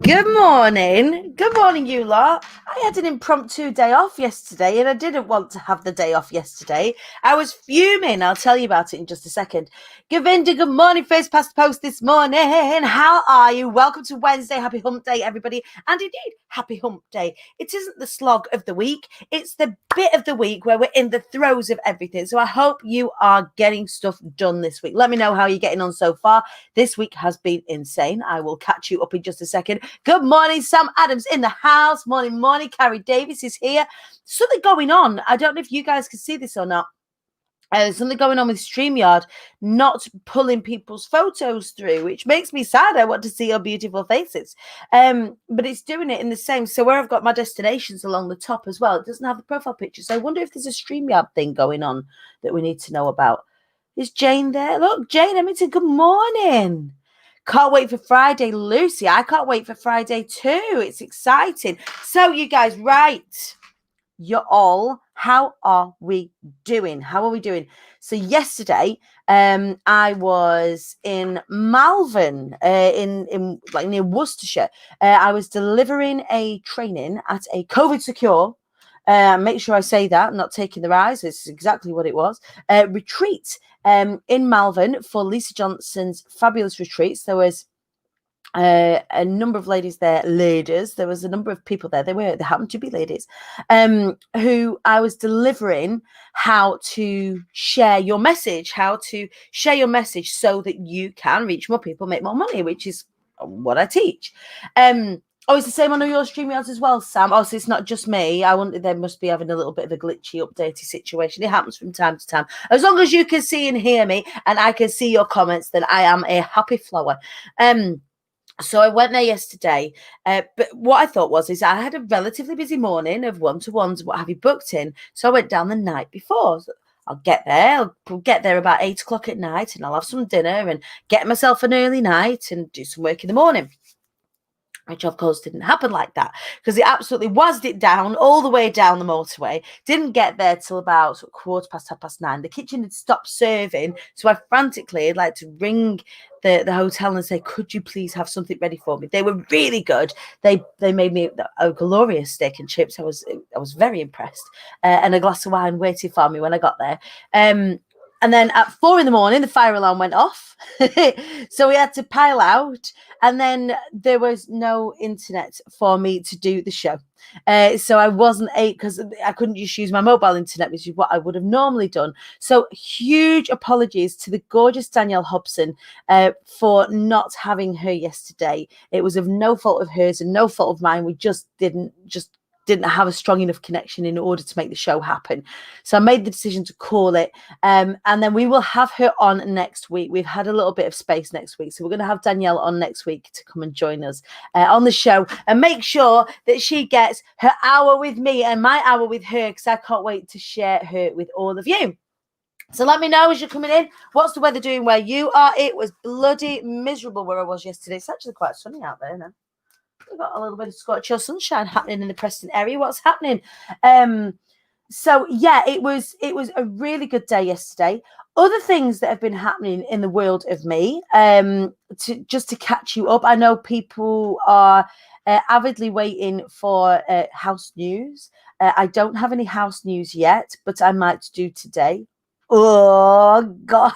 Good morning. Good morning, you lot. I had an impromptu day off yesterday and I didn't want to have the day off yesterday. I was fuming. I'll tell you about it in just a second. Govinda, good morning. First past post this morning. How are you? Welcome to Wednesday. Happy hump day, everybody. And indeed, happy hump day. It isn't the slog of the week. It's the bit of the week where we're in the throes of everything. So I hope you are getting stuff done this week. Let me know how you're getting on so far. This week has been insane. I will catch you up in just a second. Good morning, Sam Adams in the house. Morning. Carrie Davis is here. Something going on. I don't know if you guys can see this or not. There's something going on with StreamYard not pulling people's photos through, which makes me sad. I want to see your beautiful faces. But it's doing it in the same. So where I've got my destinations along the top as well, it doesn't have the profile picture. So I wonder if there's a StreamYard thing going on that we need to know about. Is Jane there? Look, Jane, I mean, good morning. Can't wait for Friday, Lucy. I can't wait for Friday too. It's exciting. So, you guys, right. You're all, how are we doing? So yesterday, I was in Malvern, in like near Worcestershire. I was delivering a training at a COVID secure. Make sure I say that, I'm not taking the rise. This is exactly what it was. Retreat in Malvern for Lisa Johnson's fabulous retreats. There was a number of ladies there, there was a number of people there. They happened to be ladies, who I was delivering how to share your message, so that you can reach more people, make more money, which is what I teach. Oh, it's the same on all your StreamYards as well, Sam. Oh, so it's not just me. They must be having a little bit of a glitchy, updatey situation. It happens from time to time. As long as you can see and hear me and I can see your comments, then I am a happy flower. So I went there yesterday, but what I thought is I had a relatively busy morning of one-to-ones, what have you, booked in. So I went down the night before. So I'll get there about 8 o'clock at night and I'll have some dinner and get myself an early night and do some work in the morning. Which of course didn't happen like that because it absolutely wazzed it down all the way down the motorway. Didn't get there till about 9:15. The kitchen had stopped serving, so I frantically had like to ring the hotel and say, could you please have something ready for me? They were really good. They made me a glorious steak and chips. I was very impressed, and a glass of wine waiting for me when I got there. And then at 4 a.m, the fire alarm went off. So we had to pile out. And then there was no internet for me to do the show. So I wasn't because I couldn't just use my mobile internet, which is what I would have normally done. So huge apologies to the gorgeous Danielle Hobson for not having her yesterday. It was of no fault of hers and no fault of mine. We just didn't have a strong enough connection in order to make the show happen. So I made the decision to call it. And then we will have her on next week. We've had a little bit of space next week. So we're going to have Danielle on next week to come and join us on the show and make sure that she gets her hour with me and my hour with her, because I can't wait to share her with all of you. So let me know as you're coming in. What's the weather doing where you are? It was bloody miserable where I was yesterday. It's actually quite sunny out there now. We've got a little bit of scorcher sunshine happening in the Preston area. What's happening? So yeah, it was a really good day yesterday. Other things that have been happening in the world of me, to catch you up. I know people are avidly waiting for house news. I don't have any house news yet, but I might do today. Oh God,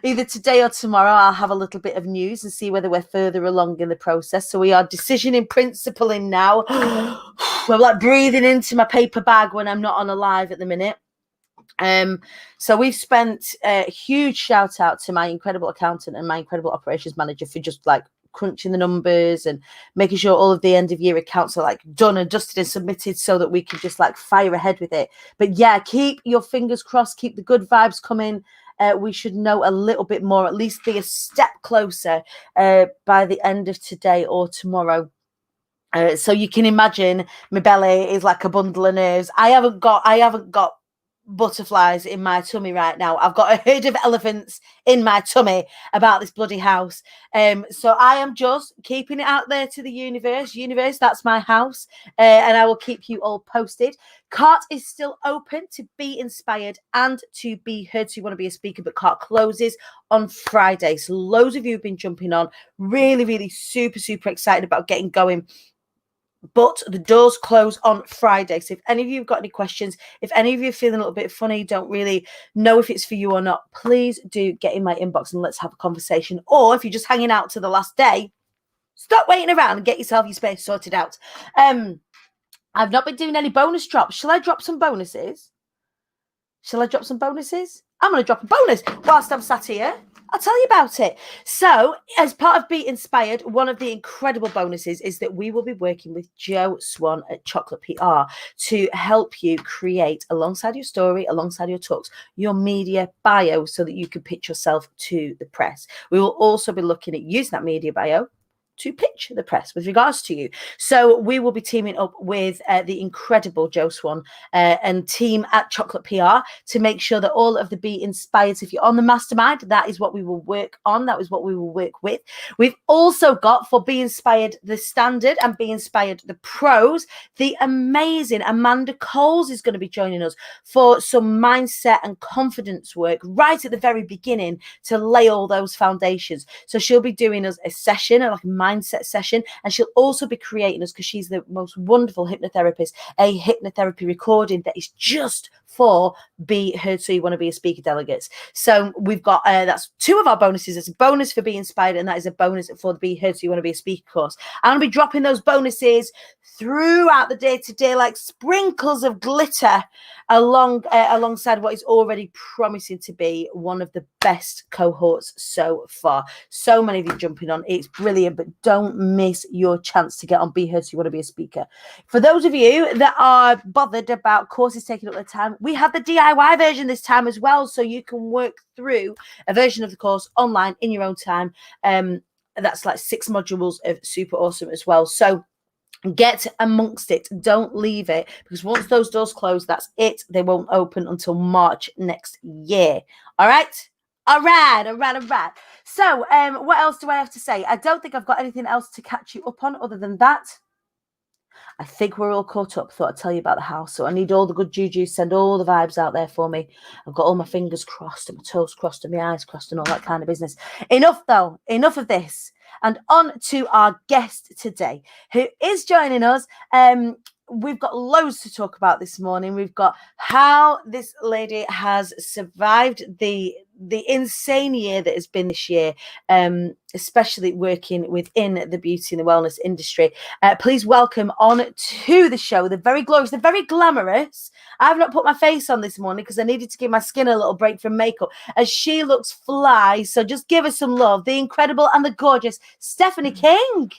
either today or tomorrow I'll have a little bit of news and see whether we're further along in the process. So we are decision in principle in now. We're like breathing into my paper bag when I'm not on a live at the minute. So we've spent a huge shout out to my incredible accountant and my incredible operations manager for just like crunching the numbers and making sure all of the end of year accounts are like done and dusted and submitted so that we can just like fire ahead with it. But yeah, keep your fingers crossed, keep the good vibes coming. We should know a little bit more, at least be a step closer by the end of today or tomorrow. So you can imagine my belly is like a bundle of nerves. I haven't got butterflies in my tummy right now. I've got a herd of elephants in my tummy about this bloody house. So I am just keeping it out there to the universe. Universe, that's my house. And I will keep you all posted. Cart is still open to be inspired and to be heard. So you want to be a speaker, but cart closes on Friday. So loads of you have been jumping on. Really, really super, super excited about getting going. But the doors close on Friday. So if any of you have got any questions, if any of you are feeling a little bit funny, don't really know if it's for you or not, please do get in my inbox and let's have a conversation. Or if you're just hanging out to the last day, stop waiting around and get yourself your space sorted out. I've not been doing any bonus drops. Shall I drop some bonuses? I'm going to drop a bonus whilst I'm sat here. I'll tell you about it. So, as part of Be Inspired, one of the incredible bonuses is that we will be working with Joe Swan at Chocolate PR to help you create, alongside your story, alongside your talks, your media bio so that you can pitch yourself to the press. We will also be looking at using that media bio to pitch the press with regards to you. So we will be teaming up with the incredible Joe Swan and team at Chocolate PR to make sure that all of the Be Inspired, if you're on the mastermind, that is what we will work on. That is what we will work with. We've also got, for Be Inspired the Standard and Be Inspired the Pros, the amazing Amanda Coles is going to be joining us for some mindset and confidence work right at the very beginning to lay all those foundations. So she'll be doing us a session, like a mindset session, and she'll also be creating us, because she's the most wonderful hypnotherapist, a hypnotherapy recording that is just for Be Heard So You Want to Be a Speaker delegates. So we've got that's two of our bonuses. It's a bonus for Be Inspired, and that is a bonus for the Be Heard So You Want to Be a Speaker course. I'm going to be dropping those bonuses throughout the day today like sprinkles of glitter alongside what is already promising to be one of the best cohorts so far. So many of you jumping on. It's brilliant, but don't miss your chance to get on Be Heard So You Want to Be a Speaker. For those of you that are bothered about courses taking up their time, we have the DIY version this time as well, so you can work through a version of the course online in your own time. That's like 6 modules of super awesome as well. So get amongst it. Don't leave it, because once those doors close, that's it. They won't open until March next year. All right. So what else do I have to say? I don't think I've got anything else to catch you up on other than that. I think we're all caught up. Thought I'd tell you about the house. So I need all the good juju. Send all the vibes out there for me. I've got all my fingers crossed and my toes crossed and my eyes crossed and all that kind of business. Enough though. Enough of this. And on to our guest today, who is joining us. We've got loads to talk about this morning. We've got how this lady has survived the insane year that has been this year, especially working within the beauty and the wellness industry. Please welcome on to the show the very glorious, the very glamorous. I've not put my face on this morning because I needed to give my skin a little break from makeup, as she looks fly. So just give her some love. The incredible and the gorgeous Stephanie King.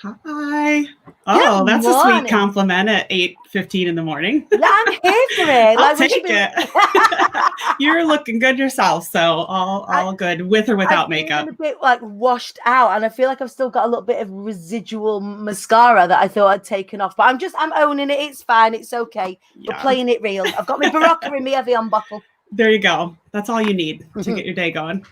Hi. Oh, that's a sweet compliment at 8:15 in the morning. I'm here for it. I'll take it. You're looking good yourself, so all good with or without makeup. I'm a bit like washed out, and I feel like I've still got a little bit of residual mascara that I thought I'd taken off. But I'm owning it. It's fine. It's okay. Yeah. We're playing it real. I've got my Barocca in my Evian bottle. There you go. That's all you need to get your day going.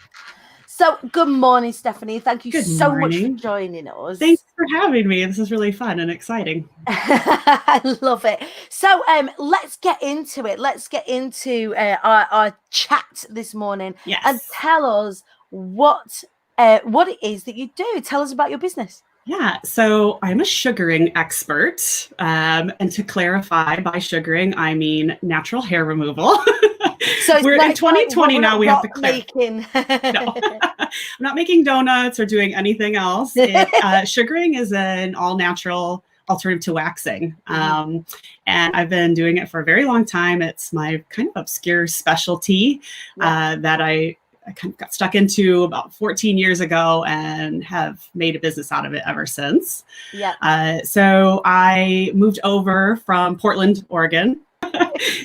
So, good morning, Stephanie. Thank you so much for joining us. Thanks for having me. This is really fun and exciting. I love it. So, let's get into it. Let's get into our chat this morning. Yes. And tell us what it is that you do. Tell us about your business. Yeah, so I'm a sugaring expert. And to clarify, by sugaring, I mean natural hair removal. So we're in 2020 now. We have to clarify. No, I'm not making donuts or doing anything else. Sugaring is an all-natural alternative to waxing. And I've been doing it for a very long time. It's my kind of obscure specialty that I kind of got stuck into about 14 years ago and have made a business out of it ever since. Yeah. So I moved over from Portland, Oregon.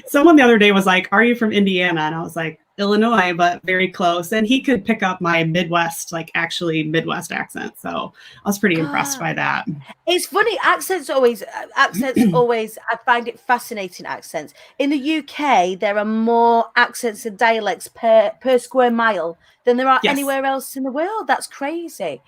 Someone the other day was like, "Are you from Indiana?" And I was like, Illinois, but very close. And he could pick up my Midwest, like actually Midwest accent. So I was pretty impressed by that. It's funny. Accents always, I find it fascinating, accents. In the UK, there are more accents and dialects per square mile than there are anywhere else in the world. That's crazy.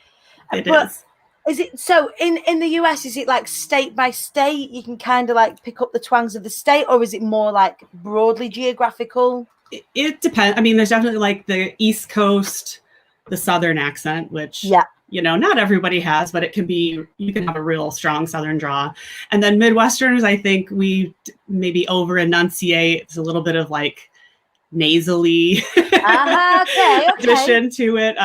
It is. Is it so in the US, is it like state by state? You can kind of like pick up the twangs of the state, or is it more like broadly geographical? It depends. I mean, there's definitely like the East Coast, the Southern accent, which, not everybody has, but you can have a real strong Southern draw. And then Midwesterners, I think we maybe over enunciate. It's a little bit of like nasally addition to it.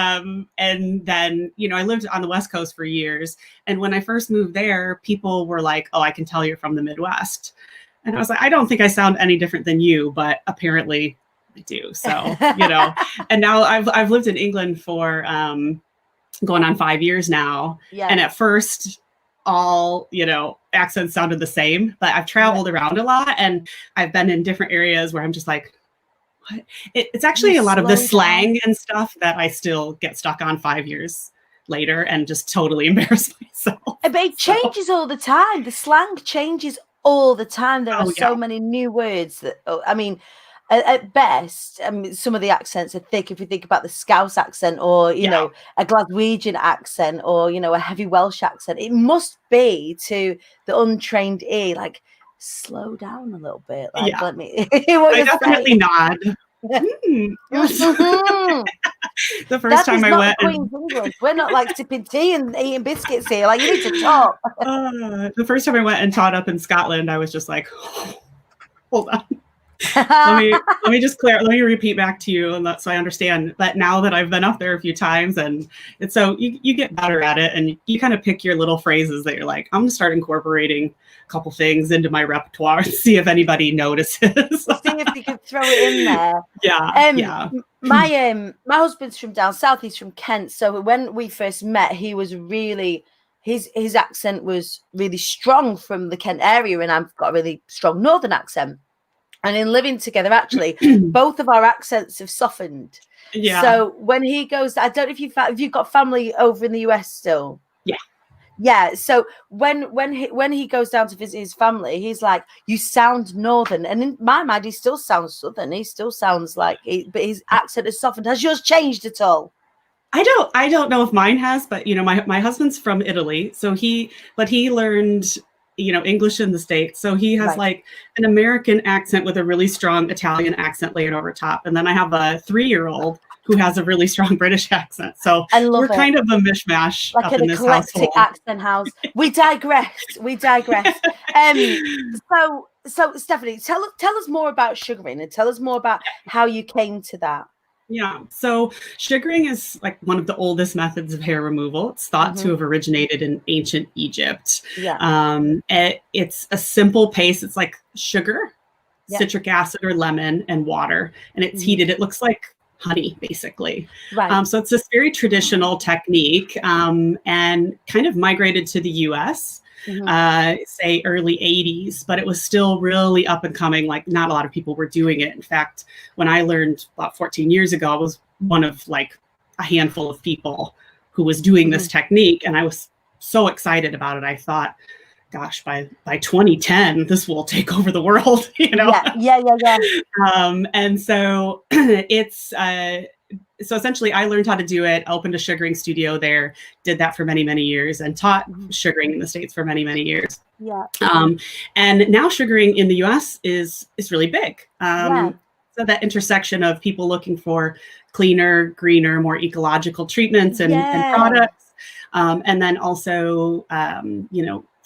And then, I lived on the West Coast for years. And when I first moved there, people were like, oh, I can tell you're from the Midwest. And I was like, I don't think I sound any different than you, but apparently I do. So, and now I've lived in England for going on 5 years now. Yeah. And at first all, accents sounded the same, but I've traveled around a lot and I've been in different areas where I'm just like, what? It's actually a lot of the slang and stuff that I still get stuck on 5 years later and just totally embarrass myself. But it changes all the time. The slang changes all the time. There are so many new words that, at best, some of the accents are thick. If you think about the Scouse accent or, a Glaswegian accent or, a heavy Welsh accent, it must be to the untrained ear, like, slow down a little bit. Like, let me. I definitely nod. The first time I went, we're not like sipping tea and eating biscuits here. Like, you need to talk. The first time I went and taught up in Scotland, I was just like, hold on. let me repeat back to you and so I understand. But now that I've been up there a few times and it's so you get better at it and you kind of pick your little phrases that you're like, I'm gonna start incorporating a couple things into my repertoire and see if anybody notices. See if you can throw it in there. Yeah. My husband's from down south, he's from Kent. So when we first met, he was really his accent was really strong from the Kent area, and I've got a really strong northern accent. And in living together, actually, both of our accents have softened. Yeah. So when he goes, I don't know if you've got family over in the US still. Yeah. Yeah. So when he goes down to visit his family, he's like, "You sound northern," and in my mind, he still sounds southern. He still sounds like, but his accent has softened. Has yours changed at all? I don't know if mine has, but my husband's from Italy, so he learned English in the States. So he has like an American accent with a really strong Italian accent layered over top. And then I have a 3-year-old who has a really strong British accent. So we're kind of a mishmash like up in this eclectic household. Accent house. We digress. So Stephanie, tell us more about sugaring and tell us more about how you came to that. Yeah. So sugaring is like one of the oldest methods of hair removal. It's thought to have originated in ancient Egypt. Yeah. It's a simple paste. It's like sugar, citric acid or lemon, and water, and it's heated. It looks like honey, basically. Right. So it's this very traditional technique, and kind of migrated to the U.S. Say early 80s, but it was still really up and coming. Like not a lot of people were doing it. In fact, when I learned about 14 years ago, I was one of like a handful of people who was doing this technique. And I was so excited about it. I thought, gosh, by 2010, this will take over the world, Yeah. And so so essentially I learned how to do it, opened a sugaring studio there, did that for many, many years, and taught sugaring in the States for many, many years. Yeah. And now sugaring in the US is really big. So that intersection of people looking for cleaner, greener, more ecological treatments and products. And then also,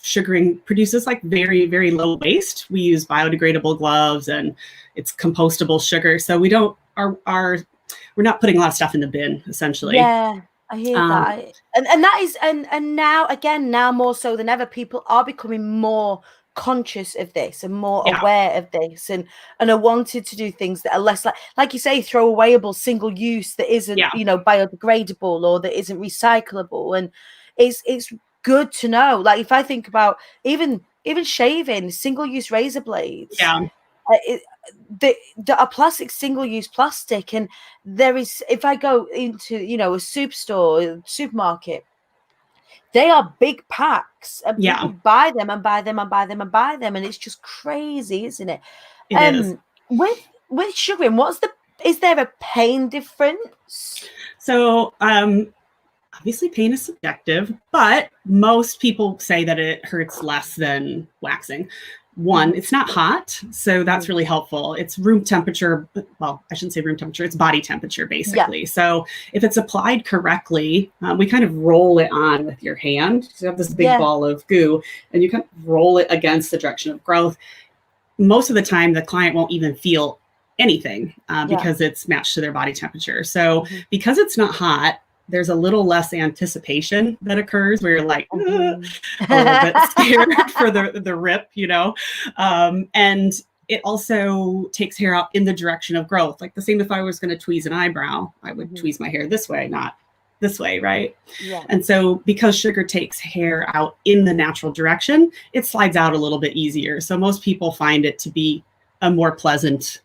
sugaring produces like very, very low waste. We use biodegradable gloves and it's compostable sugar. So we don't, we're not putting a lot of stuff in the bin, essentially. Yeah, I hear that. And that is, and now more so than ever, people are becoming more conscious of this and more aware of this and are wanted to do things that are less like you say, throwawayable, single use that isn't, biodegradable or that isn't recyclable. And it's good to know. Like if I think about even shaving, single use razor blades. Yeah. a plastic, single-use plastic, and there is, if I go into, you know, a supermarket, they are big packs, and people buy them and buy them and buy them and buy them, and it's just crazy, isn't it? It is. With sugaring, is there a pain difference? So obviously pain is subjective, but most people say that it hurts less than waxing. One, it's not hot, so that's really helpful. It's room temperature. Well, I shouldn't say room temperature. It's body temperature, basically. Yeah. So if it's applied correctly, we kind of roll it on with your hand. So you have this big ball of goo, and you kind of roll it against the direction of growth. Most of the time, the client won't even feel anything because it's matched to their body temperature. So because it's not hot, there's a little less anticipation that occurs where you're like a little bit scared for the rip, you know? And it also takes hair out in the direction of growth. Like the same if I was going to tweeze an eyebrow, I would tweeze my hair this way, not this way, right? Yeah. And so because sugar takes hair out in the natural direction, it slides out a little bit easier. So most people find it to be a more pleasant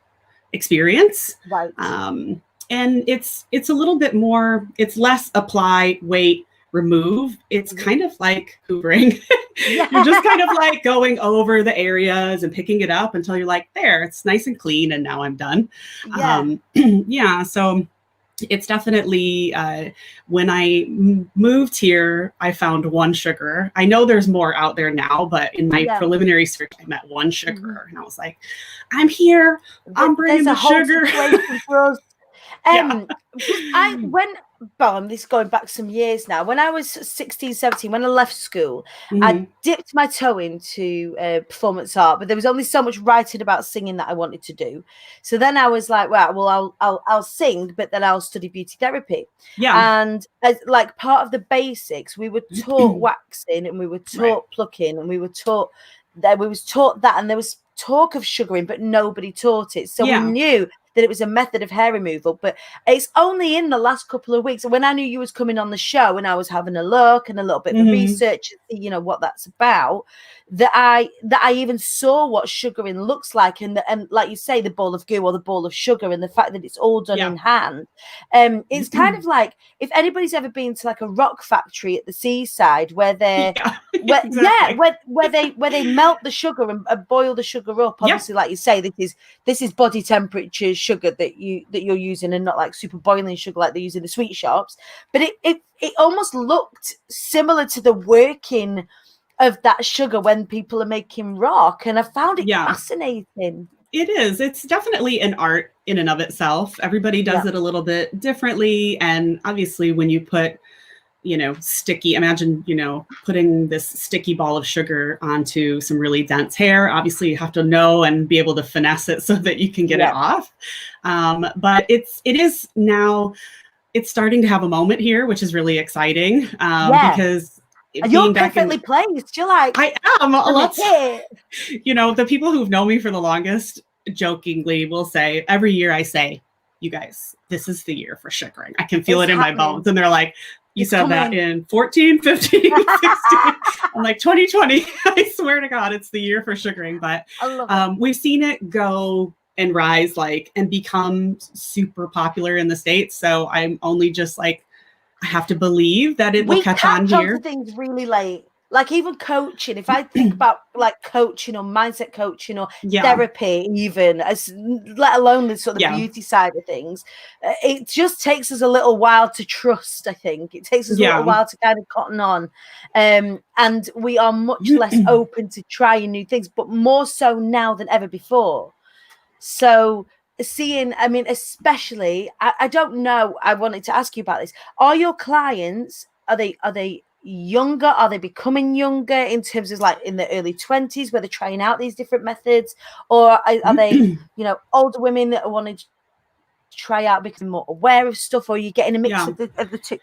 experience. Right. And it's a little bit more, it's less apply, wait, remove. It's kind of like hoovering. You're just kind of like going over the areas and picking it up until you're like, there, it's nice and clean. And now I'm done. Yeah. So it's definitely, when I moved here, I found one sugarer. I know there's more out there now, but in my preliminary search, I met one sugarer and I was like, I'm here. I'm bringing the sugar. This is going back some years now. When I was 16, 17, when I left school, I dipped my toe into performance art, but there was only so much writing about singing that I wanted to do. So then I was like, well, I'll sing, but then I'll study beauty therapy. Yeah. And as like part of the basics, we were taught waxing, and we were taught plucking, and we was taught that, and there was talk of sugaring, but nobody taught it. So we knew that it was a method of hair removal, but it's only in the last couple of weeks, when I knew you was coming on the show and I was having a look and a little bit of research, you know, what that's about, that I even saw what sugaring looks like, and like you say, the ball of goo or the ball of sugar, and the fact that it's all done in hand. It's kind of like, if anybody's ever been to like a rock factory at the seaside where they're where they melt the sugar and boil the sugar up. Obviously, like you say, this is body temperature sugar that you're using, and not like super boiling sugar like they use in the sweet shops. But it almost looked similar to the working of that sugar when people are making rock, and I found it fascinating. It is. It's definitely an art in and of itself. Everybody does it a little bit differently, and obviously when you put, you know, sticky, imagine, you know, putting this sticky ball of sugar onto some really dense hair. Obviously you have to know and be able to finesse it so that you can get it off. But it is now, it's starting to have a moment here, which is really exciting, because you're perfectly placed. You're like, I am. You know, the people who've known me for the longest jokingly will say, every year I say, you guys, this is the year for sugaring. I can feel it in my bones. And they're like, you said that in 14, 15, 16. I'm like, 2020. I swear to God, it's the year for sugaring. But we've seen it go and rise, like, and become super popular in the States. So I'm only just like, I have to believe that it will catch on here. Things really late. Like even coaching, if I think about like coaching or mindset coaching or therapy, even let alone the sort of beauty side of things, it just takes us a little while to trust. I think it takes us a little while to kind of cotton on, and we are much less open to trying new things, but more so now than ever before. So seeing, I mean, especially, I don't know, I wanted to ask you about this. Are your clients, are they younger? Are they becoming younger in terms of like in the early 20s where they're trying out these different methods? Or are they, you know, older women that are wanting to try out, becoming more aware of stuff? Or are you getting a mix of the two?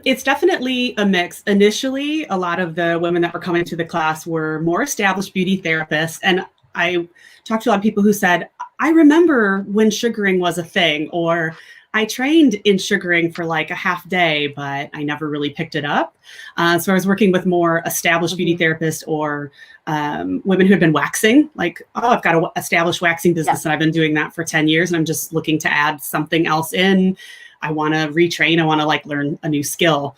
It's definitely a mix. Initially, a lot of the women that were coming to the class were more established beauty therapists. And I talked to a lot of people who said, I remember when sugaring was a thing, or I trained in sugaring for like a half day, but I never really picked it up. So I was working with more established beauty therapists or women who had been waxing, like, oh, I've got an established waxing business and I've been doing that for 10 years and I'm just looking to add something else in. I want to retrain. I want to like learn a new skill.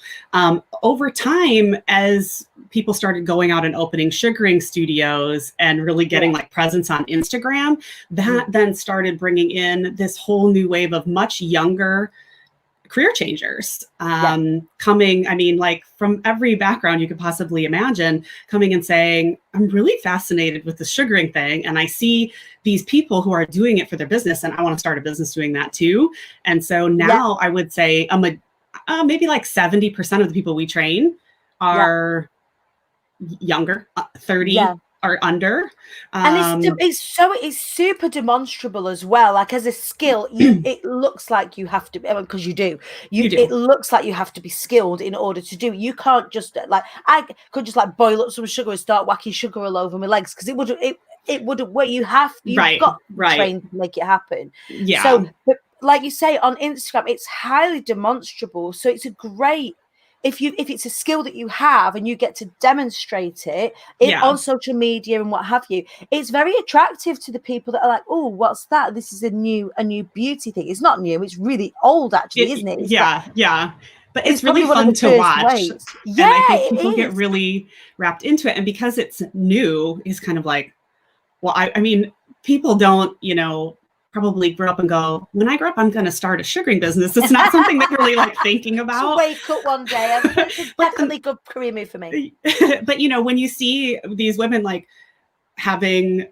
Over time, as people started going out and opening sugaring studios and really getting like presence on Instagram, that then started bringing in this whole new wave of much younger career changers coming, I mean, like from every background you could possibly imagine, coming and saying, I'm really fascinated with the sugaring thing. And I see these people who are doing it for their business and I want to start a business doing that too. And so now I would say maybe like 70% of the people we train are younger, 30 or under. And it's super demonstrable as well. Like as a skill, it looks like you have to be, because you do. It looks like you have to be skilled in order to do it. You can't just like, I could just like boil up some sugar and start whacking sugar all over my legs because it wouldn't work. You've got to train to make it happen. Yeah. So, but like you say on Instagram, it's highly demonstrable. So it's a great, if it's a skill that you have and you get to demonstrate it on social media and what have you, it's very attractive to the people that are like, oh, what's that? This is a new beauty thing. It's not new. It's really old, actually, isn't it? But it's really fun to watch. And I think people get really wrapped into it. And because it's new, it's kind of like, well, I mean, people don't, probably grow up and go, when I grow up, I'm going to start a sugaring business. It's not something they're really like thinking about. Wake up one day. It's definitely a good career move for me. But, when you see these women like having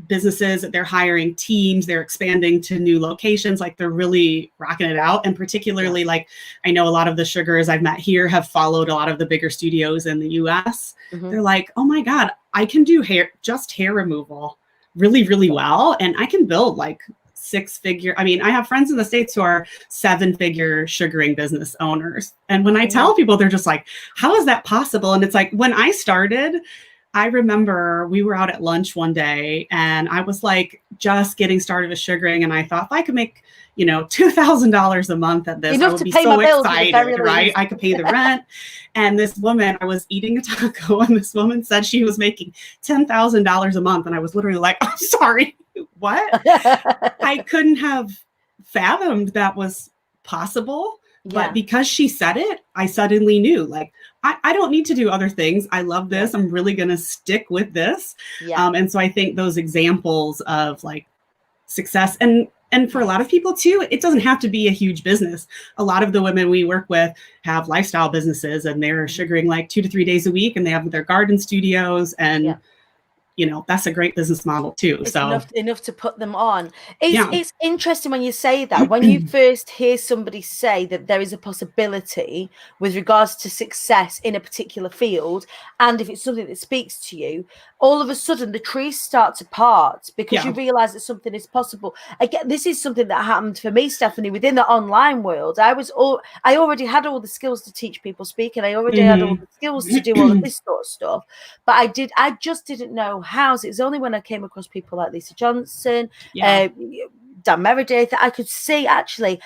businesses, they're hiring teams, they're expanding to new locations, like they're really rocking it out. And particularly like, I know a lot of the sugars I've met here have followed a lot of the bigger studios in the US. They're like, oh my God, I can do hair removal really, really well. And I can build like I have friends in the States who are 7-figure sugaring business owners. And when I tell people, they're just like, how is that possible? And it's like, when I started, I remember we were out at lunch one day and I was like just getting started with sugaring. And I thought if I could make, $2,000 a month at this, I would be so excited, right? I could pay the rent. And this woman, I was eating a taco and this woman said she was making $10,000 a month. And I was literally like, I'm sorry, what? I couldn't have fathomed that was possible. But because she said it, I suddenly knew, like, I don't need to do other things. I love this. I'm really going to stick with this. And so I think those examples of like success and for a lot of people too, it doesn't have to be a huge business. A lot of the women we work with have lifestyle businesses and they're sugaring like 2 to 3 days a week and they have their garden studios and that's a great business model too. It's so enough to put them on. It's interesting when you say that, when you first hear somebody say that there is a possibility with regards to success in a particular field, and if it's something that speaks to you, all of a sudden the trees start to part because you realize that something is possible. Again, this is something that happened for me, Stephanie, within the online world. I already had all the skills to teach people speaking. I already had all the skills to do all of this sort of stuff, but I just didn't know how. It was only when I came across people like Lisa Johnson, Dan Meredith, I could see actually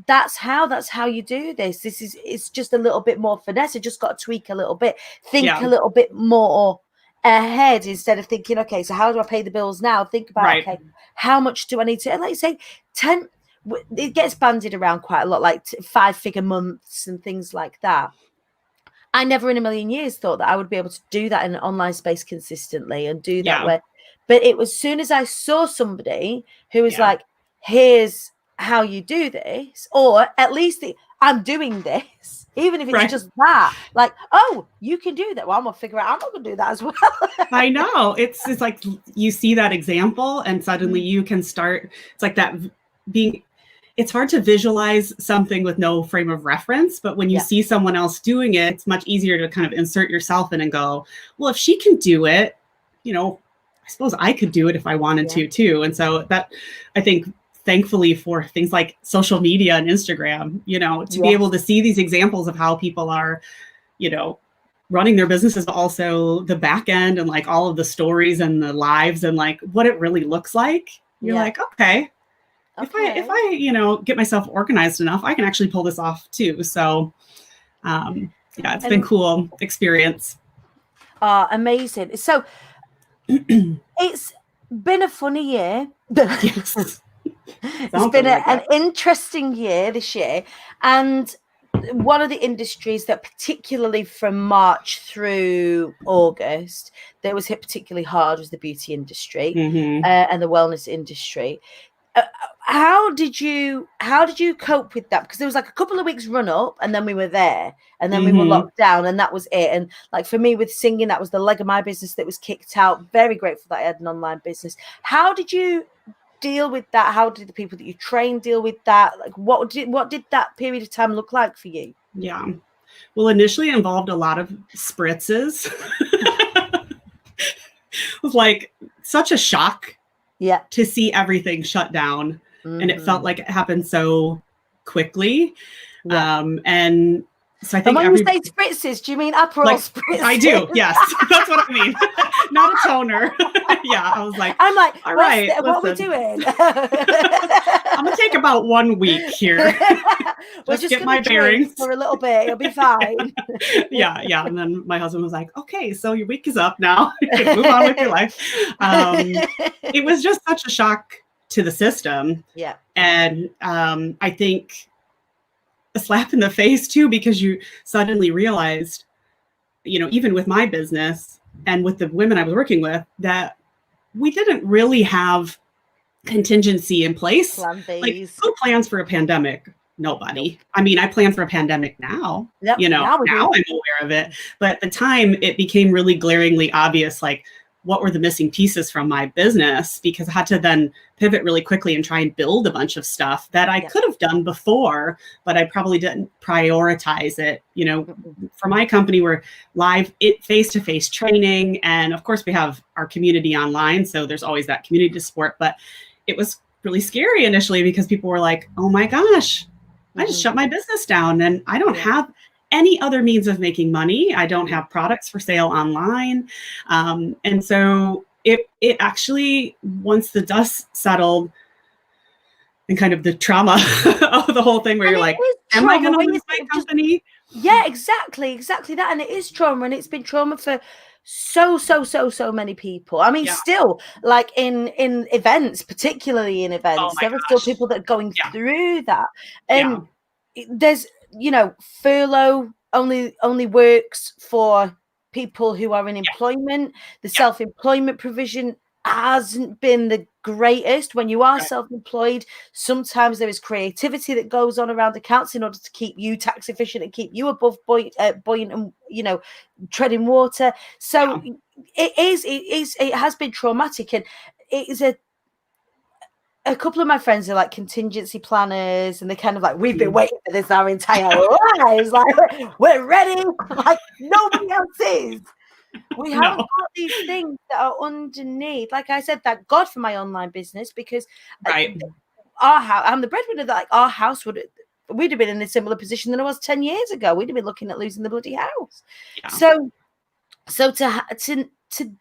that's how you do this. It's just a little bit more finesse. You just got to tweak a little bit, think a little bit more ahead instead of thinking, okay, so how do I pay the bills now? Think about okay, how much do I need to? And like you say, 10. It gets bandied around quite a lot, like 5-figure months and things like that. I never in a million years thought that I would be able to do that in an online space consistently and do that way. But it was soon as I saw somebody who was like, here's how you do this, or at least I'm doing this, even if it's just that, like, oh, you can do that. Well, I'm going to figure out, I'm not going to do that as well. I know. It's like you see that example and suddenly you can start. It's like that being. It's hard to visualize something with no frame of reference, but when you see someone else doing it, it's much easier to kind of insert yourself in and go, well, if she can do it, I suppose I could do it if I wanted to too. And so that, I think, thankfully for things like social media and Instagram, to be able to see these examples of how people are, running their businesses, but also the back end and like all of the stories and the lives and like what it really looks like. You're like, okay. if I get myself organized enough, I can actually pull this off too. So it's been cool experience. Amazing. So it's been a funny year. Yes. It's been an interesting year this year. And one of the industries that particularly from March through August, that was hit particularly hard was the beauty industry and the wellness industry. How did you cope with that? Because there was like a couple of weeks run up and then we were there and then we were locked down and that was it. And like for me with singing, that was the leg of my business that was kicked out. Very grateful that I had an online business. How did you deal with that? How did the people that you trained deal with that? Like what did that period of time look like for you? Yeah. Well, initially it involved a lot of spritzes. It was like such a shock to see everything shut down. And it felt like it happened so quickly. And so I think when you say spritzes, do you mean Aperol spritzes? I do, yes. That's what I mean. Not a toner. Yeah, I was like, I'm like, all right, what are we doing? I'm going to take about 1 week here. just get my bearings for a little bit. It'll be fine. Yeah. And then my husband was like, okay, so your week is up now. Move on with your life. It was just such a shock to the system. Yeah. And I think a slap in the face too, because you suddenly realized, even with my business and with the women I was working with, that we didn't really have contingency in place. Like who plans for a pandemic? Nobody. I mean, I plan for a pandemic now. Yep. Now I'm aware of it. But at the time, it became really glaringly obvious, like, what were the missing pieces from my business? Because I had to then pivot really quickly and try and build a bunch of stuff that I could have done before, but I probably didn't prioritize it. For my company, we're live face-to-face training. And of course we have our community online. So there's always that community support, but it was really scary initially because people were like, oh my gosh, I just shut my business down and I don't have any other means of making money. I don't have products for sale online. And so it actually, once the dust settled and kind of the trauma of the whole thing where you're like, am I going to lose my company? Yeah, exactly that. And it is trauma, and it's been trauma for so many people. I mean, still like in events, particularly in events, there are still people that are going through that. And there's, furlough only works for people who are in employment. The self-employment provision hasn't been the greatest. When you are self-employed, sometimes there is creativity that goes on around accounts in order to keep you tax efficient and keep you above buoyant and treading water. So it has been traumatic, and it is a couple of my friends are like contingency planners, and they're kind of like, we've been waiting for this our entire lives. Like, we're ready. Like, nobody else is. We haven't got these things that are underneath. Like I said, thank God for my online business, because our house, I'm the breadwinner. That like our house we'd have been in a similar position than I was 10 years ago. We'd have been looking at losing the bloody house. Yeah. So to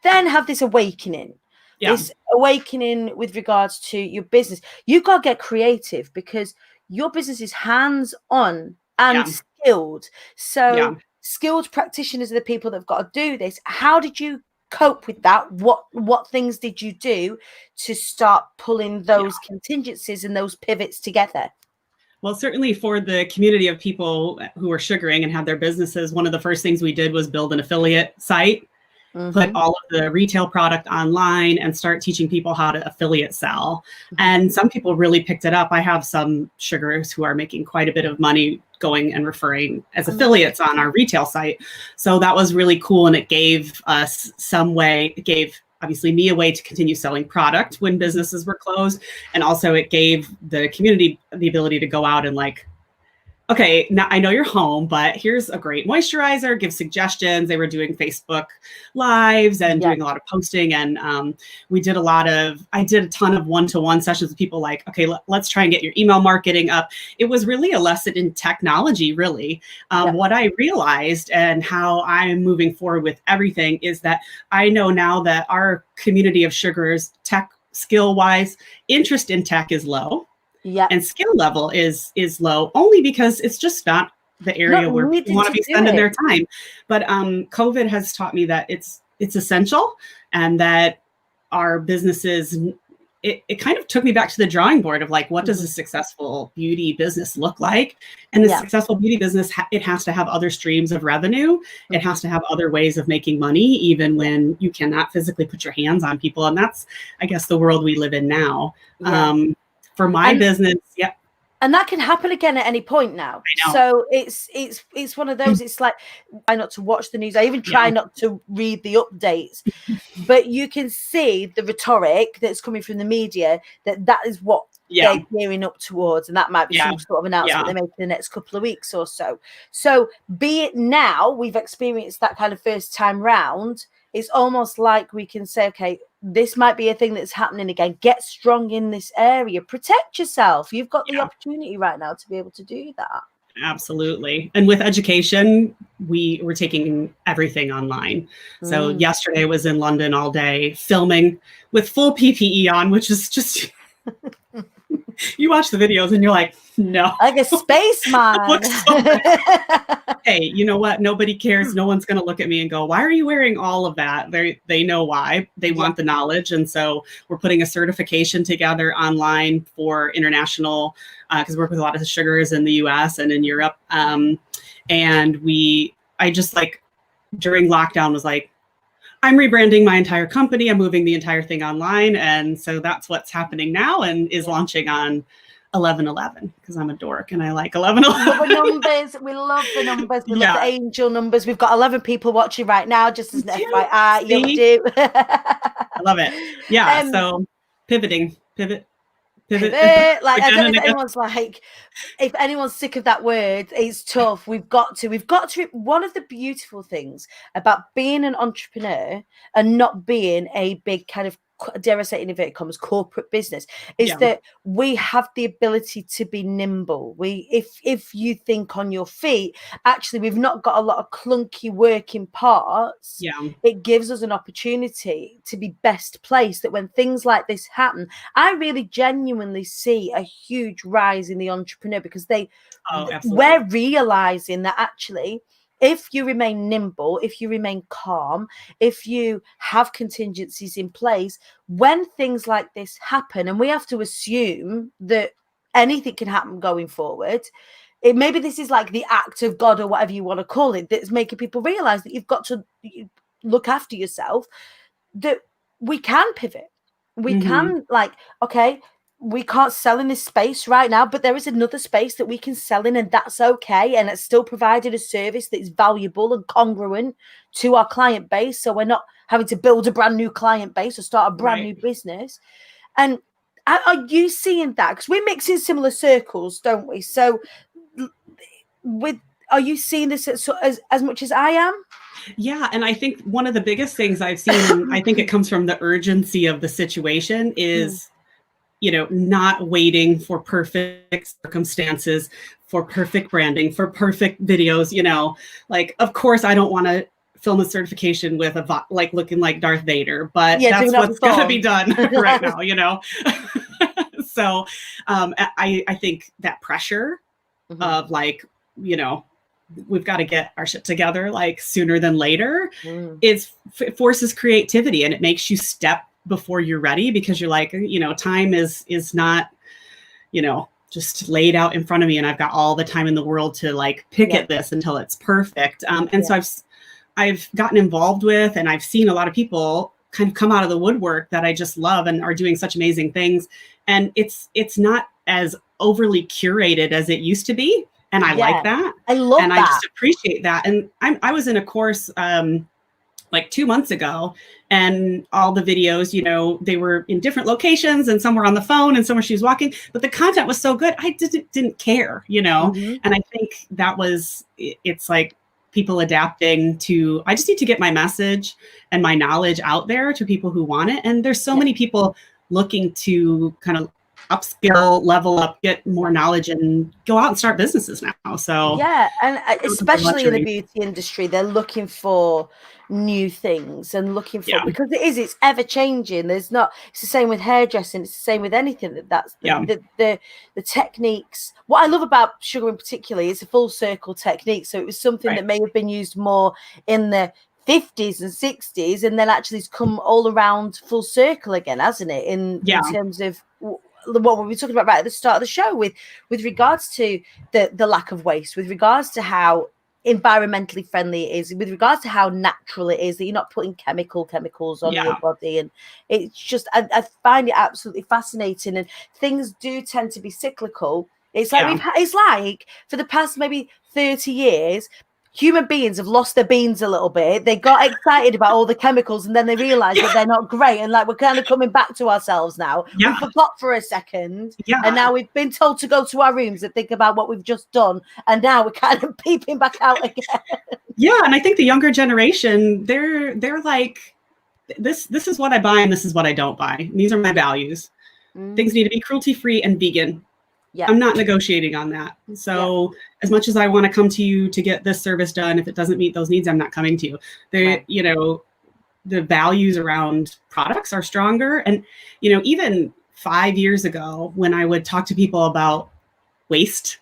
then have this awakening. This awakening with regards to your business, you've got to get creative, because your business is hands-on and skilled. So skilled practitioners are the people that have got to do this. How did you cope with that? What things did you do to start pulling those contingencies and those pivots together? Well, certainly for the community of people who are sugaring and have their businesses, one of the first things we did was build an affiliate site. Put all of the retail product online and start teaching people how to affiliate sell. And some people really picked it up. I have some sugars who are making quite a bit of money going and referring as affiliates on our retail site. So that was really cool. And it gave us it gave obviously me a way to continue selling product when businesses were closed. And also it gave the community the ability to go out and like, okay, now I know you're home, but here's a great moisturizer, give suggestions. They were doing Facebook lives and doing a lot of posting. And I did a ton of one-to-one sessions with people like, okay, let's try and get your email marketing up. It was really a lesson in technology, really. What I realized and how I'm moving forward with everything is that I know now that our community of sugars, tech skill-wise, interest in tech is low. Yeah. and skill level is low, only because it's just not the area where people want to be spending their time. But COVID has taught me that it's essential, and that our businesses, it kind of took me back to the drawing board of like, what does a successful beauty business look like? And a successful beauty business, it has to have other streams of revenue. It has to have other ways of making money, even when you cannot physically put your hands on people. And that's, I guess, the world we live in now. For my business, and that can happen again at any point now. So it's one of those, it's like, I try not to watch the news. I even try not to read the updates, but you can see the rhetoric that's coming from the media, that is what they're gearing up towards. And that might be some sort of announcement they make in the next couple of weeks or so. So be it now, we've experienced that kind of first time round. It's almost like we can say, okay, this might be a thing that's happening again. Get strong in this area. Protect yourself. You've got the opportunity right now to be able to do that. Absolutely. And with education, we're taking everything online. So yesterday I was in London all day filming with full PPE on, which is just... You watch the videos and you're like, no. Like a spaceman. It looks so good. Hey, you know what? Nobody cares. No one's going to look at me and go, why are you wearing all of that? They know why. They want the knowledge. And so we're putting a certification together online for international, because we work with a lot of sugars in the US and in Europe. And I just like, during lockdown was like, I'm rebranding my entire company. I'm moving the entire thing online. And so that's what's happening now, and is launching on 11/11, because I'm a dork and I like 11/11. The numbers. We love the numbers. We love the angel numbers. We've got 11 people watching right now, just as an FYI. You do. I love it. Yeah. So pivot. Like, I don't know if anyone's sick of that word. It's tough. We've got to. One of the beautiful things about being an entrepreneur and not being a big kind of, dare I say, in inverted commas, corporate business, is that we have the ability to be nimble. If you think on your feet, actually, we've not got a lot of clunky working parts. It gives us an opportunity to be best placed, that when things like this happen, I really genuinely see a huge rise in the entrepreneur, because we're realizing that actually, if you remain nimble, if you remain calm, if you have contingencies in place, when things like this happen, and we have to assume that anything can happen going forward, maybe this is like the act of God, or whatever you want to call it, that's making people realize that you've got to look after yourself, that we can pivot. We can, like, okay, we can't sell in this space right now, but there is another space that we can sell in, and that's okay. And it's still providing a service that is valuable and congruent to our client base. So we're not having to build a brand new client base or start a brand new business. And are you seeing that? Because we mix in similar circles, don't we? So are you seeing this as much as I am? Yeah. And I think one of the biggest things I've seen, I think it comes from the urgency of the situation, is not waiting for perfect circumstances, for perfect branding, for perfect videos. Like, of course, I don't want to film a certification with looking like Darth Vader, but that's what's going to be done right now. So I think that pressure of like, we've got to get our shit together like sooner than later, it forces creativity, and it makes you step before you're ready, because you're like, time is not, just laid out in front of me, and I've got all the time in the world to like pick at this until it's perfect. So I've gotten involved with, and I've seen a lot of people kind of come out of the woodwork that I just love and are doing such amazing things. And it's not as overly curated as it used to be. And I like that. I love that. I just appreciate that. And I was in a course like 2 months ago, and all the videos, they were in different locations, and some were on the phone and somewhere she was walking, but the content was so good. I didn't care, and I think that it's like people adapting to, I just need to get my message and my knowledge out there to people who want it. And there's so many people looking to kind of upskill, level up, get more knowledge, and go out and start businesses now. So yeah, and especially in the beauty industry, they're looking for new things and looking for, because it's ever changing. It's the same with hairdressing, it's the same with anything. That's the techniques. What I love about sugaring particularly, it's a full circle technique. So it was something that may have been used more in the 50s and 60s, and then actually it's come all around full circle again, hasn't it? In terms of what we were talking about right at the start of the show, with regards to the lack of waste, with regards to how environmentally friendly it is, with regards to how natural it is, that you're not putting chemicals on your body. And it's just, I find it absolutely fascinating. And things do tend to be cyclical. It's like it's like for the past maybe 30 years, human beings have lost their beans a little bit. They got excited about all the chemicals, and then they realized that they're not great. And like, we're kind of coming back to ourselves now. We forgot for a second. And now we've been told to go to our rooms and think about what we've just done. And now we're kind of peeping back out again. And I think the younger generation, they're like, this is what I buy and this is what I don't buy. These are my values. Things need to be cruelty-free and vegan. I'm not negotiating on that. So as much as I want to come to you to get this service done, if it doesn't meet those needs, I'm not coming to you. You know, the values around products are stronger. And, you know, even 5 years ago, when I would talk to people about waste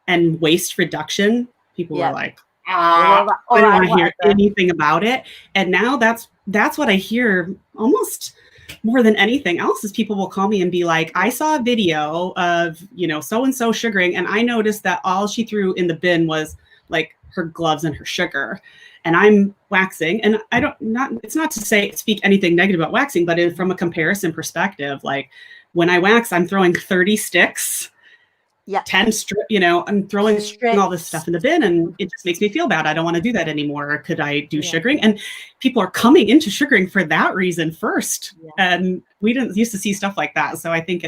and waste reduction, people were like, I don't want to hear anything about it. And now that's what I hear almost more than anything else, is people will call me and be like, I saw a video of, you know, so-and-so sugaring, and I noticed that all she threw in the bin was like her gloves and her sugar, and I'm waxing. And it's not to speak anything negative about waxing, but from a comparison perspective, like when I wax, I'm throwing 30 sticks, 10 you know, I'm throwing all this stuff in the bin, and it just makes me feel bad. I don't want to do that anymore. Could I do sugaring? And people are coming into sugaring for that reason first. And we didn't used to see stuff like that. So I think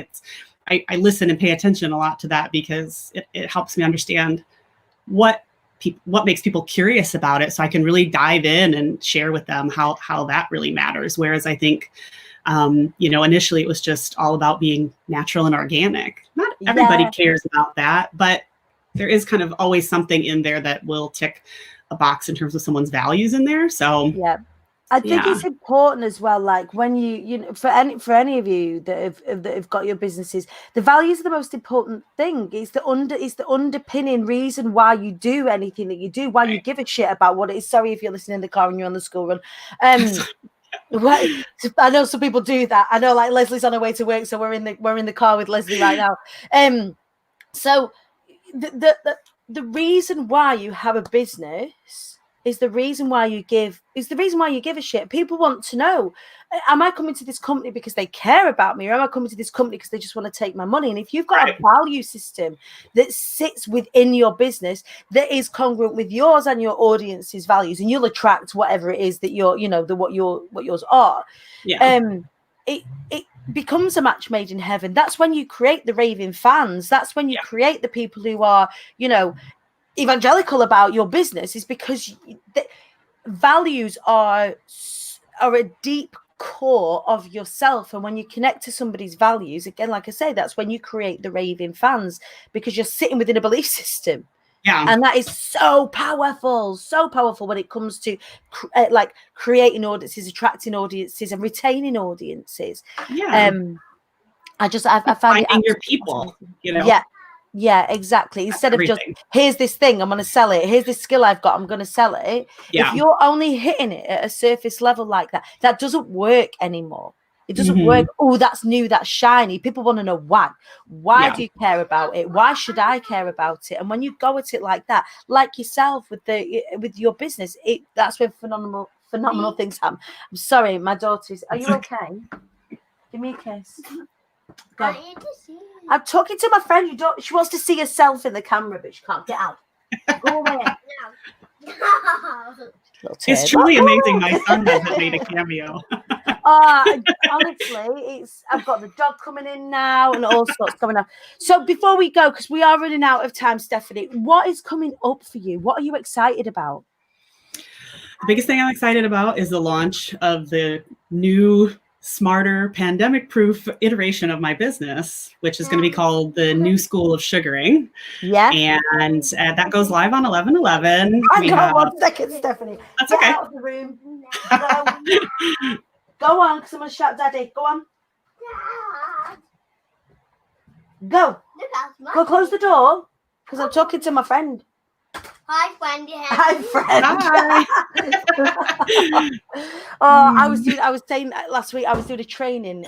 I listen and pay attention a lot to that, because it helps me understand what makes people curious about it, so I can really dive in and share with them how that really matters. Whereas I think, you know, initially it was just all about being natural and organic. Not everybody cares about that, but there is kind of always something in there that will tick a box in terms of someone's values in there. So I think it's important as well. Like when you know, for any of you that have got your businesses, the values are the most important thing. It's the underpinning reason why you do anything that you do, why you give a shit about what it is. Sorry if you're listening in the car and you're on the school run. Right. I know some people do that. I know, like Leslie's on her way to work, so we're in the car with Leslie right now. So the reason why you have a business is the reason why you give a shit. People want to know, am I coming to this company because they care about me, or am I coming to this company because they just want to take my money? And if you've got a value system that sits within your business that is congruent with yours and your audience's values, and you'll attract whatever it is that what yours are. It becomes a match made in heaven. That's when you create the raving fans. That's when you create the people who are, you know, evangelical about your business, is because the values are a deep core of yourself. And when you connect to somebody's values, again, like I say, that's when you create the raving fans, because you're sitting within a belief system. And that is so powerful when it comes to like creating audiences, attracting audiences, and retaining audiences. I find finding your people, you know. Yeah, exactly. Instead of just, here's this thing, I'm going to sell it. Here's this skill I've got, I'm going to sell it. If you're only hitting it at a surface level like that, that doesn't work anymore. It doesn't work. Oh, that's new, that's shiny. People want to know why. Why do you care about it? Why should I care about it? And when you go at it like that, like yourself with your business, that's when phenomenal things happen. I'm sorry, my daughter's. Are you okay? Give me a kiss. Go. I'm talking to my friend. She wants to see herself in the camera, but she can't get out. Go away. No. It's truly amazing. My son hasn't made a cameo. Honestly, I've got the dog coming in now and all sorts coming up. So before we go, because we are running out of time, Stephanie, what is coming up for you? What are you excited about? The biggest thing I'm excited about is the launch of the new smarter, pandemic-proof iteration of my business, which is going to be called the New School of Sugaring. Yeah. And that goes live on 11/11. Hang on 1 second, Stephanie. That's Get okay. out of the room. Go on, because I'm going to shout Daddy. Go on. Go. Go close the door, because I'm talking to my friend. Hi, friend. Hi, friend. Hi. I was saying last week I was doing a training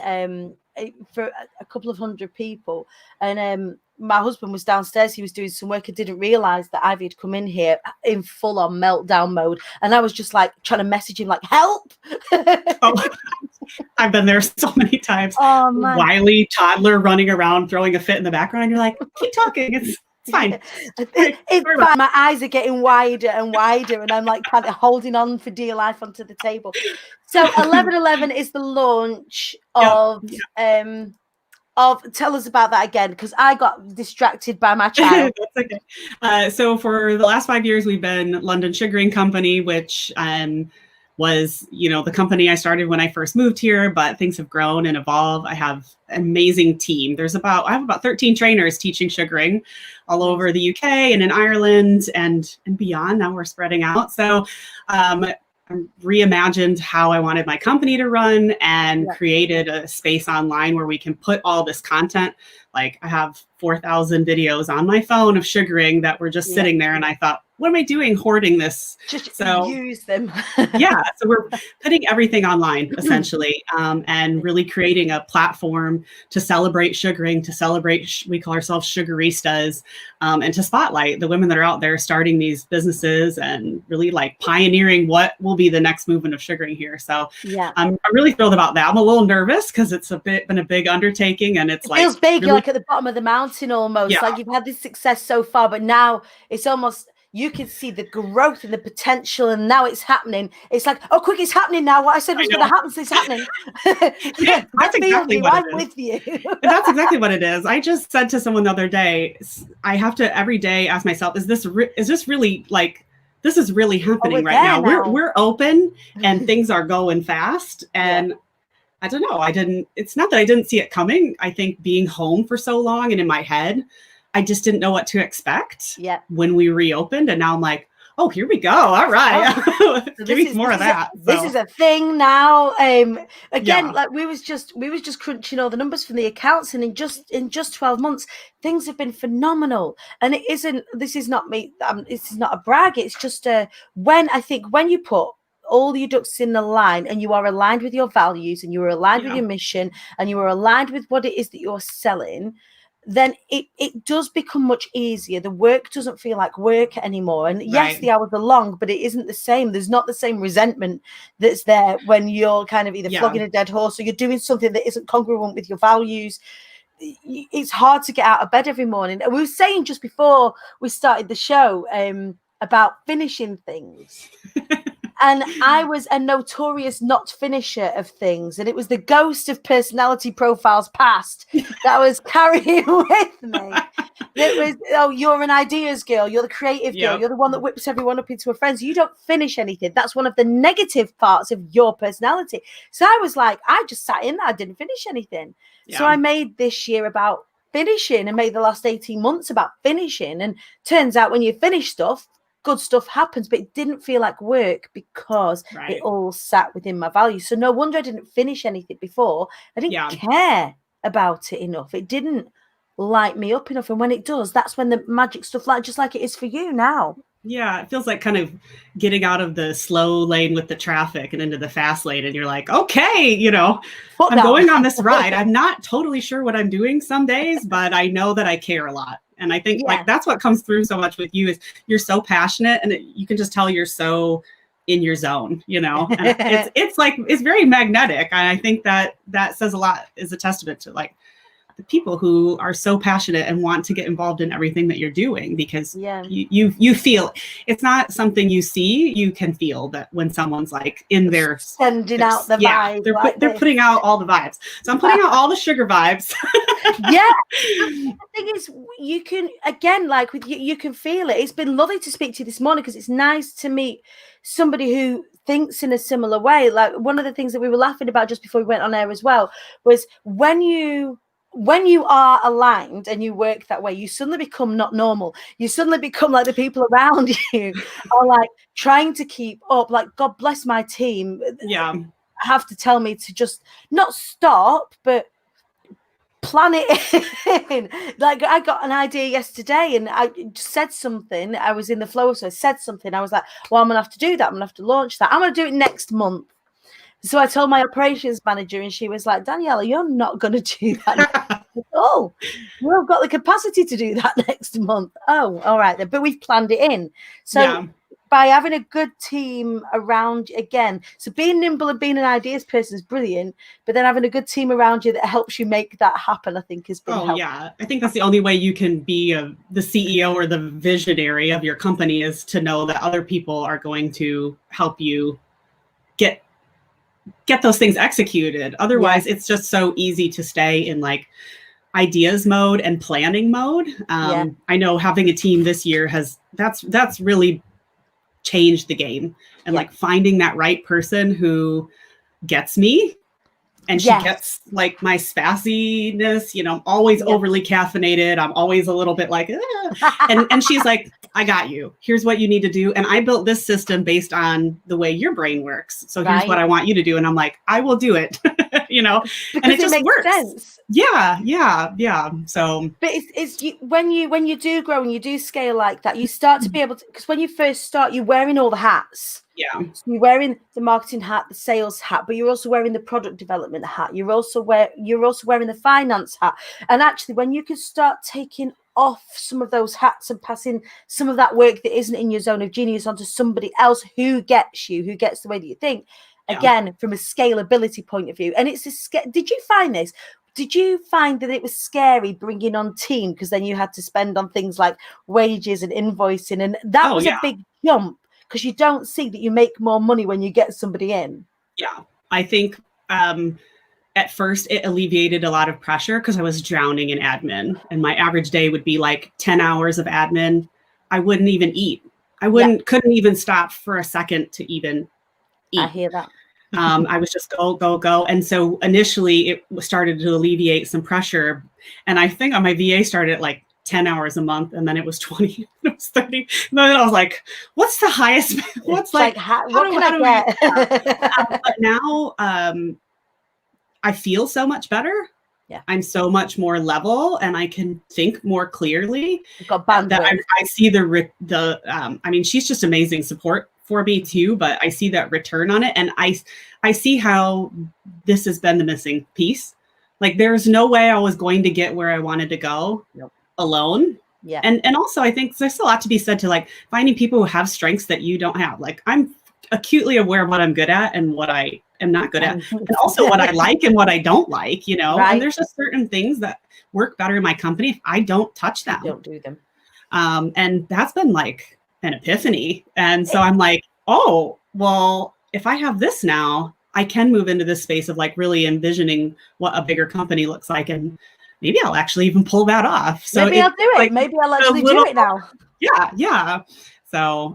for a couple of hundred people, and my husband was downstairs. He was doing some work and didn't realize that Ivy had come in here in full on meltdown mode, and I was just like trying to message him like, help. Oh, I've been there so many times. Oh, man. Wily toddler running around throwing a fit in the background. You're like, keep talking. It's fine. It's fine. My eyes are getting wider and wider, and I'm like kind of holding on for dear life onto the table. So 11/11 is the launch of tell us about that again, because I got distracted by my child. That's okay. So for the last 5 years, we've been London Sugaring Company, which was, the company I started when I first moved here, but things have grown and evolved. I have an amazing team. I have about 13 trainers teaching sugaring all over the UK and in Ireland and beyond. Now we're spreading out. So I reimagined how I wanted my company to run and created a space online where we can put all this content. Like I have 4,000 videos on my phone of sugaring that were just sitting there. And I thought, what am I doing hoarding this? Just use them. So we're putting everything online essentially, and really creating a platform to celebrate sugaring, to celebrate, we call ourselves sugaristas, and to spotlight the women that are out there starting these businesses and really like pioneering what will be the next movement of sugaring here. So I'm really thrilled about that. I'm a little nervous because it's been a big undertaking, and it feels big, really, like at the bottom of the mountain almost. Like you've had this success so far, but now it's almost, you can see the growth and the potential, and now it's happening. It's like, oh, quick, it's happening now. What I said was going to happen, so it's happening. That's exactly what I'm it is. with you. That's exactly what it is. I just said to someone the other day, I have to every day ask myself, is this really like, this is really happening right now. We're open and things are going fast. And I don't know. It's not that I didn't see it coming. I think being home for so long and in my head, I just didn't know what to expect when we reopened. And now I'm like, oh, here we go. All right. So give me more of that. This is a thing now. Again, like we was just crunching all the numbers from the accounts, and in just 12 months, things have been phenomenal. And this is not me. This is not a brag. It's just when you put all your ducks in the line and you are aligned with your values and you are aligned with your mission and you are aligned with what it is that you're selling, then it does become much easier. The work doesn't feel like work anymore. And yes, the hours are long, but it isn't the same. There's not the same resentment that's there when you're kind of either flogging a dead horse or you're doing something that isn't congruent with your values. It's hard to get out of bed every morning. And we were saying just before we started the show about finishing things. And I was a notorious not finisher of things. And it was the ghost of personality profiles past that was carrying with me. It was, oh, you're an ideas girl. You're the creative girl. You're the one that whips everyone up into a frenzy. You don't finish anything. That's one of the negative parts of your personality. So I was like, I just sat in there. I didn't finish anything. So I made this year about finishing and made the last 18 months about finishing. And turns out when you finish stuff, good stuff happens, but it didn't feel like work because it all sat within my values. So no wonder I didn't finish anything before. I didn't care about it enough. It didn't light me up enough. And when it does, that's when the magic stuff, like just like it is for you now. Yeah, it feels like kind of getting out of the slow lane with the traffic and into the fast lane. And you're like, okay, I'm going on this ride. I'm not totally sure what I'm doing some days, but I know that I care a lot. And I think like that's what comes through so much with you is you're so passionate, and you can just tell you're so in your zone, and it's very magnetic. And I think that says a lot, is a testament to like the people who are so passionate and want to get involved in everything that you're doing, because you feel it's not something you see, you can feel that when someone's like in there sending out the vibes. They're putting out all the vibes. So I'm putting out all the sugar vibes. The thing is, you can, again, like with you can feel it. It's been lovely to speak to you this morning because it's nice to meet somebody who thinks in a similar way. Like one of the things that we were laughing about just before we went on air as well was when you are aligned and you work that way, you suddenly become not normal. You suddenly become like the people around you are like trying to keep up. Like, God bless my team. Yeah. Have to tell me to just not stop, but plan it in. Like I got an idea yesterday and I said something. I was in the flow, so I said something. I was like, well, I'm gonna have to do that. I'm gonna have to launch that. I'm gonna do it next month. So I told my operations manager and she was like, Daniela, you're not gonna do that. Oh, we've got the capacity to do that next month. Oh, all right then. But we've planned it in. So by having a good team around, again, so being nimble and being an ideas person is brilliant, but then having a good team around you that helps you make that happen, I think has been helpful. Yeah. I think that's the only way you can be the CEO or the visionary of your company is to know that other people are going to help you get those things executed. Otherwise, it's just so easy to stay in like ideas mode and planning mode. I know having a team this year that's really changed the game, and like finding that right person who gets me and she gets like my spassiness, you know, I'm always overly caffeinated. I'm always a little bit like, and she's like, I got you. Here's what you need to do. And I built this system based on the way your brain works. So here's what I want you to do. And I'm like, I will do it, you know, because and it just makes works. Sense. Yeah. So, but it's when you do grow and you do scale like that, you start to be able to, because when you first start, you're wearing all the hats. Yeah. So you're wearing the marketing hat, the sales hat, but you're also wearing the product development hat. You're also wearing the finance hat. And actually, when you can start taking off some of those hats and passing some of that work that isn't in your zone of genius onto somebody else who gets the way that you think, again, from a scalability point of view. And it's did you find this? Did you find that it was scary bringing on team because then you had to spend on things like wages and invoicing, and that was a big jump? Because you don't see that you make more money when you get somebody in. Yeah, I think at first it alleviated a lot of pressure because I was drowning in admin, and my average day would be like 10 hours of admin. I wouldn't even eat. Couldn't even stop for a second to even eat. I hear that. I was just go. And so initially it started to alleviate some pressure. And I think on my VA started at like 10 hours a month, and then it was 20, it was 30. And then I was like, what's the highest? What's what can I get? But now I feel so much better. Yeah. I'm so much more level and I can think more clearly. You've got bandwidth. I see I mean, she's just amazing support for me too, but I see that return on it. And I see how this has been the missing piece. Like there's no way I was going to get where I wanted to go alone. Yeah. And also I think there's a lot to be said to like finding people who have strengths that you don't have. Like I'm acutely aware of what I'm good at and what I am not good at, and also what I like and what I don't like, you know, and there's just certain things that work better in my company if I don't touch them. Don't do them. And that's been like an epiphany. And so I'm like, oh, well, if I have this now, I can move into this space of like really envisioning what a bigger company looks like. And maybe I'll actually even pull that off. So maybe I'll do it. Like, maybe I'll actually do it now. Yeah. So,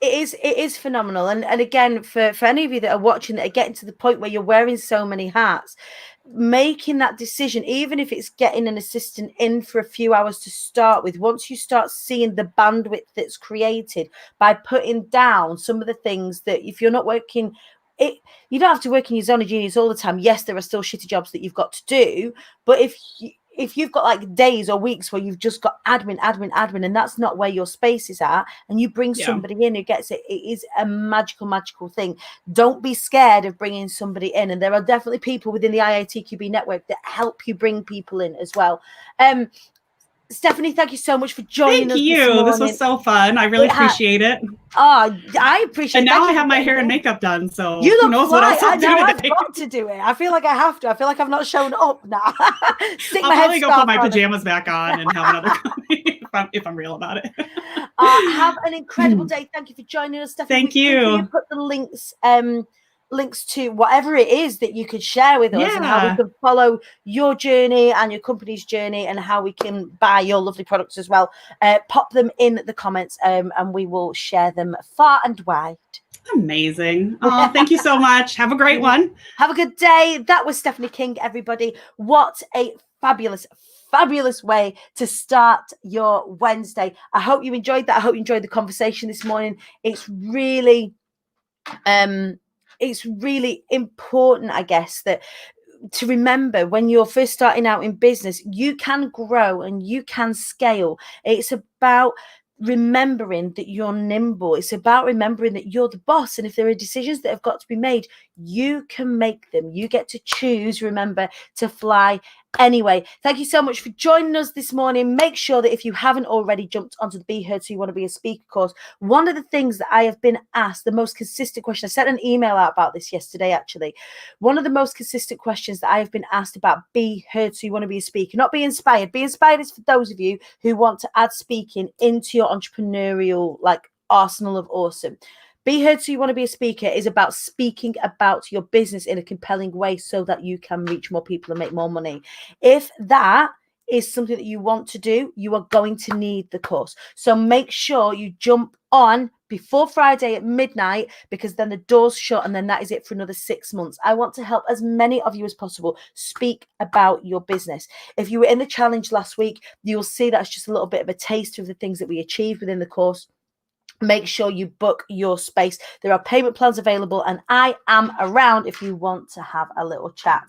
it is phenomenal. And again, for any of you that are watching that are getting to the point where you're wearing so many hats, making that decision, even if it's getting an assistant in for a few hours to start with, once you start seeing the bandwidth that's created by putting down some of the things that if you're not working, you don't have to work in your zone of genius all the time. Yes, there are still shitty jobs that you've got to do, but if you've got like days or weeks where you've just got admin, and that's not where your space is at, and you bring somebody in who gets it, it is a magical thing. Don't be scared of bringing somebody in. And there are definitely people within the IITQB network that help you bring people in as well. Stephanie, thank you so much for joining us. Thank you. This was so fun. I really appreciate it. Oh, I appreciate it. And now I have my hair and makeup done, so you look who knows what else I'll do today. I've got to do it. I feel like I have to. I feel like I've not shown up now. I'll probably go put my pajamas back on and have another coffee if I'm real about it. Have an incredible day. Thank you for joining us, Stephanie. Thank you. Put the links links to whatever it is that you could share with us and how we can follow your journey and your company's journey and how we can buy your lovely products as well. Pop them in the comments and we will share them far and wide. Amazing. Oh, thank you so much. Have a great one. Have a good day. That was Stephanie King, everybody. What a fabulous way to start your Wednesday. I hope you enjoyed that. I hope you enjoyed the conversation this morning. It's really important, I guess, that to remember when you're first starting out in business, you can grow and you can scale. It's about remembering that you're nimble. It's about remembering that you're the boss. And if there are decisions that have got to be made, you can make them. You get to choose, remember, to fly anyway. Thank you so much for joining us this morning. Make sure that if you haven't already jumped onto the Be Heard So You Want to Be a Speaker course, one of the things that I have been asked, the most consistent question, I sent an email out about this yesterday actually, one of the most consistent questions that I have been asked about Be Heard So You Want to Be a Speaker, not Be Inspired. Be Inspired is for those of you who want to add speaking into your entrepreneurial arsenal of awesome. Be Heard So You Want to Be a Speaker is about speaking about your business in a compelling way so that you can reach more people and make more money. If that is something that you want to do, you are going to need the course. So make sure you jump on before Friday at midnight, because then the doors shut and then that is it for another 6 months. I want to help as many of you as possible speak about your business. If you were in the challenge last week, you'll see that's just a little bit of a taste of the things that we achieved within the course. Make sure you book your space. There are payment plans available and I am around if you want to have a little chat.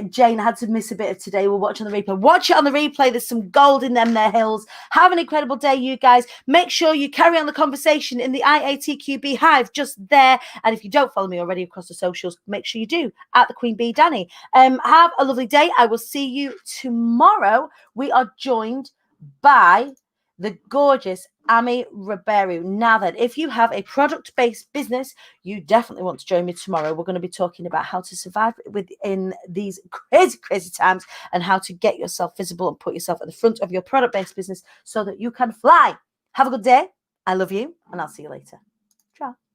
Jane had to miss a bit of today. We'll watch on the replay. Watch it on the replay. There's some gold in them there hills. Have an incredible day, you guys. Make sure you carry on the conversation in the IATQB Hive just there. And if you don't follow me already across the socials, make sure you do at the Queen Bee Dani. Have a lovely day. I will see you tomorrow. We are joined by the gorgeous Amy Ribeiro. Now then, if you have a product-based business, you definitely want to join me tomorrow. We're going to be talking about how to survive within these crazy times and how to get yourself visible and put yourself at the front of your product-based business so that you can fly. Have a good day. I love you, and I'll see you later. Ciao.